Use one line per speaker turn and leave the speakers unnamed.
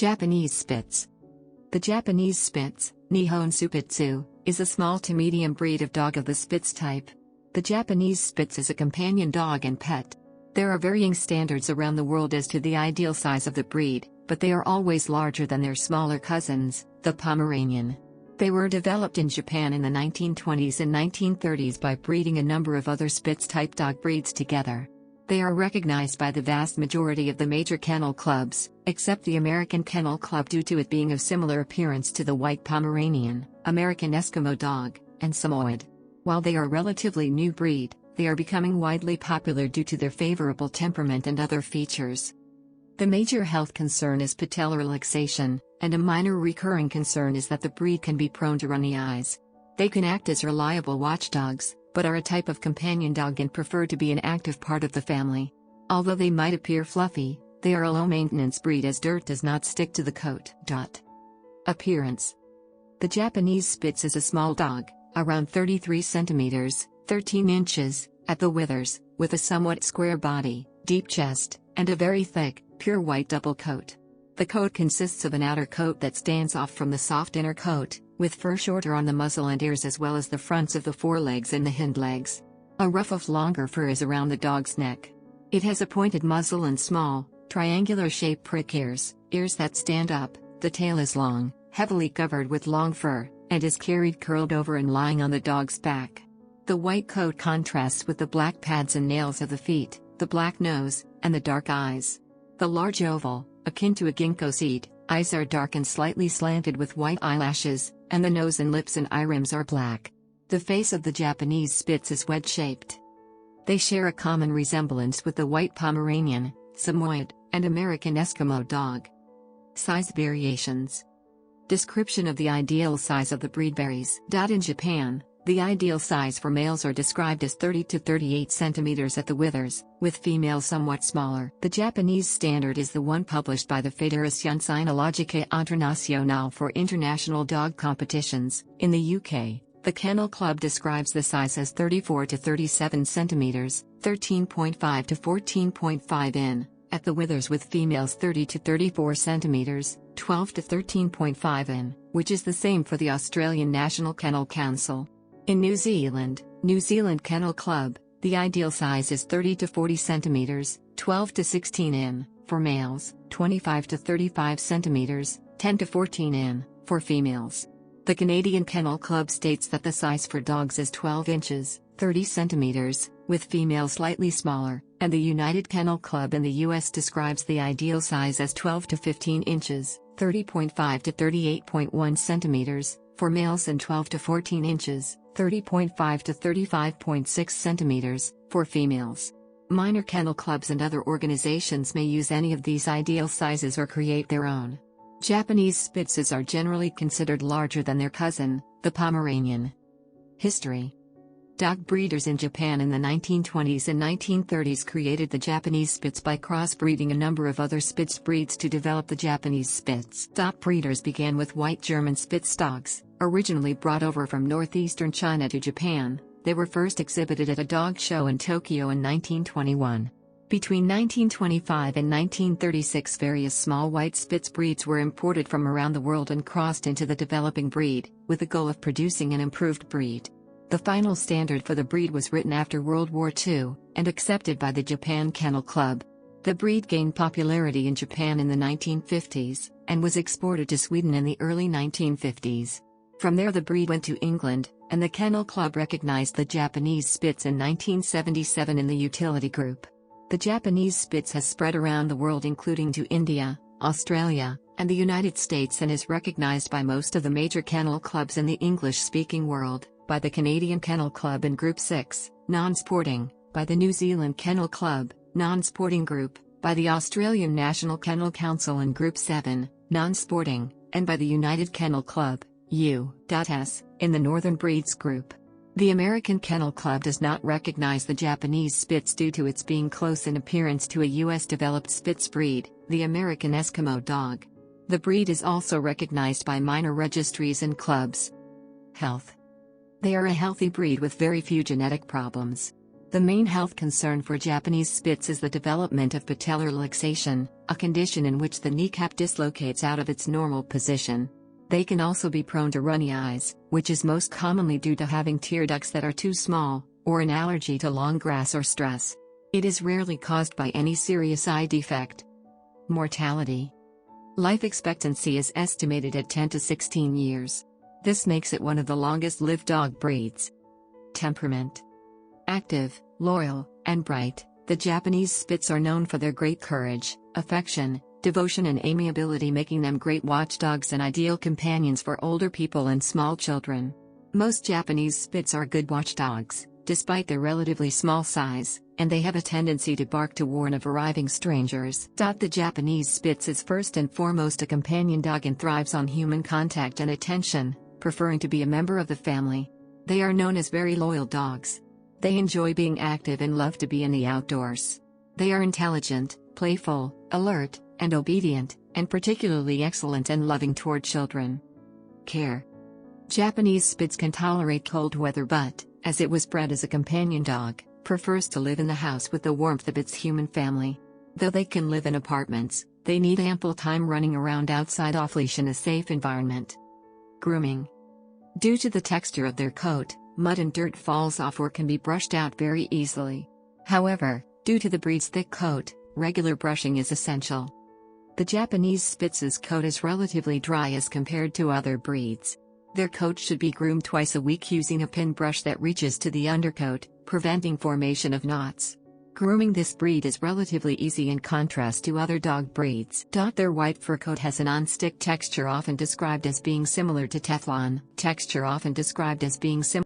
Japanese Spitz. The Japanese Spitz, Nihon Supittsu, is a small to medium breed of dog of the Spitz type. The Japanese Spitz is a companion dog and pet. There are varying standards around the world as to the ideal size of the breed, but they are always larger than their smaller cousins, the Pomeranian. They were developed in Japan in the 1920s and 1930s by breeding a number of other Spitz-type dog breeds together. They are recognized by the vast majority of the major kennel clubs, except the American Kennel Club due to it being of similar appearance to the white Pomeranian, American Eskimo Dog, and Samoyed. While they are a relatively new breed, they are becoming widely popular due to their favorable temperament and other features. The major health concern is patellar relaxation, and a minor recurring concern is that the breed can be prone to runny eyes. They can act as reliable watchdogs, but are a type of companion dog and prefer to be an active part of the family. Although they might appear fluffy, they are a low-maintenance breed as dirt does not stick to the coat. Appearance. The Japanese Spitz is a small dog, around 33 centimeters, 13 inches, at the withers, with a somewhat square body, deep chest, and a very thick, pure white double coat. The coat consists of an outer coat that stands off from the soft inner coat, with fur shorter on the muzzle and ears as well as the fronts of the forelegs and the hind legs. A ruff of longer fur is around the dog's neck. It has a pointed muzzle and small, triangular-shaped prick ears that stand up. The tail is long, heavily covered with long fur, and is carried curled over and lying on the dog's back. The white coat contrasts with the black pads and nails of the feet, the black nose, and the dark eyes. The large oval, akin to a ginkgo seed, eyes are dark and slightly slanted with white eyelashes, and the nose and lips and eye rims are black. The face of the Japanese Spitz is wedge-shaped. They share a common resemblance with the white Pomeranian, Samoyed, and American Eskimo dog. Size variations. Description of the ideal size of the breed varies. In Japan, the ideal size for males are described as 30 to 38 centimeters at the withers, with females somewhat smaller. The Japanese standard is the one published by the Fédération Cynologique Internationale for international dog competitions. In the UK, the Kennel Club describes the size as 34 to 37 centimeters, 13.5 to 14.5 in, at the withers, with females 30 to 34 centimeters, 12 to 13.5 in, which is the same for the Australian National Kennel Council. In New Zealand Kennel Club, the ideal size is 30 to 40 centimeters, 12 to 16 in, for males, 25 to 35 centimeters, 10 to 14 in, for females. The Canadian Kennel Club states that the size for dogs is 12 inches, 30 centimeters, with females slightly smaller, and the United Kennel Club in the US describes the ideal size as 12 to 15 inches, 30.5 to 38.1 centimeters, for males and 12 to 14 inches, 30.5 to 35.6 centimeters, for females. Minor kennel clubs and other organizations may use any of these ideal sizes or create their own. Japanese Spitzes are generally considered larger than their cousin, the Pomeranian. History. Dog breeders in Japan in the 1920s and 1930s created the Japanese Spitz by crossbreeding a number of other Spitz breeds to develop the Japanese Spitz. Dog breeders began with white German Spitz dogs, originally brought over from northeastern China to Japan. They were first exhibited at a dog show in Tokyo in 1921. Between 1925 and 1936, various small white Spitz breeds were imported from around the world and crossed into the developing breed, with the goal of producing an improved breed. The final standard for the breed was written after World War II, and accepted by the Japan Kennel Club. The breed gained popularity in Japan in the 1950s, and was exported to Sweden in the early 1950s. From there the breed went to England, and the Kennel Club recognized the Japanese Spitz in 1977 in the utility group. The Japanese Spitz has spread around the world, including to India, Australia, and the United States, and is recognized by most of the major kennel clubs in the English-speaking world, by the Canadian Kennel Club in Group 6, non-sporting, by the New Zealand Kennel Club, non-sporting group, by the Australian National Kennel Council in Group 7, non-sporting, and by the United Kennel Club, U.S., in the Northern Breeds group. The American Kennel Club does not recognize the Japanese Spitz due to its being close in appearance to a U.S.-developed Spitz breed, the American Eskimo dog. The breed is also recognized by minor registries and clubs. Health. They are a healthy breed with very few genetic problems. The main health concern for Japanese Spitz is the development of patellar luxation, a condition in which the kneecap dislocates out of its normal position. They can also be prone to runny eyes, which is most commonly due to having tear ducts that are too small, or an allergy to long grass or stress. It is rarely caused by any serious eye defect. Mortality. Life expectancy is estimated at 10 to 16 years. This makes it one of the longest-lived dog breeds. Temperament. Active, loyal, and bright, the Japanese Spitz are known for their great courage, affection, devotion and amiability, making them great watchdogs and ideal companions for older people and small children. Most Japanese Spitz are good watchdogs, despite their relatively small size, and they have a tendency to bark to warn of arriving strangers. The Japanese Spitz is first and foremost a companion dog and thrives on human contact and attention, preferring to be a member of the family. They are known as very loyal dogs. They enjoy being active and love to be in the outdoors. They are intelligent, playful, alert, and obedient, and particularly excellent and loving toward children. Care. Japanese Spitz can tolerate cold weather but, as it was bred as a companion dog, prefers to live in the house with the warmth of its human family. Though they can live in apartments, they need ample time running around outside off-leash in a safe environment. Grooming. Due to the texture of their coat, mud and dirt falls off or can be brushed out very easily. However, due to the breed's thick coat, regular brushing is essential. The Japanese Spitz's coat is relatively dry as compared to other breeds. Their coat should be groomed twice a week using a pin brush that reaches to the undercoat, preventing formation of knots. Grooming this breed is relatively easy in contrast to other dog breeds. Their white fur coat has a non-stick texture often described as being similar to Teflon.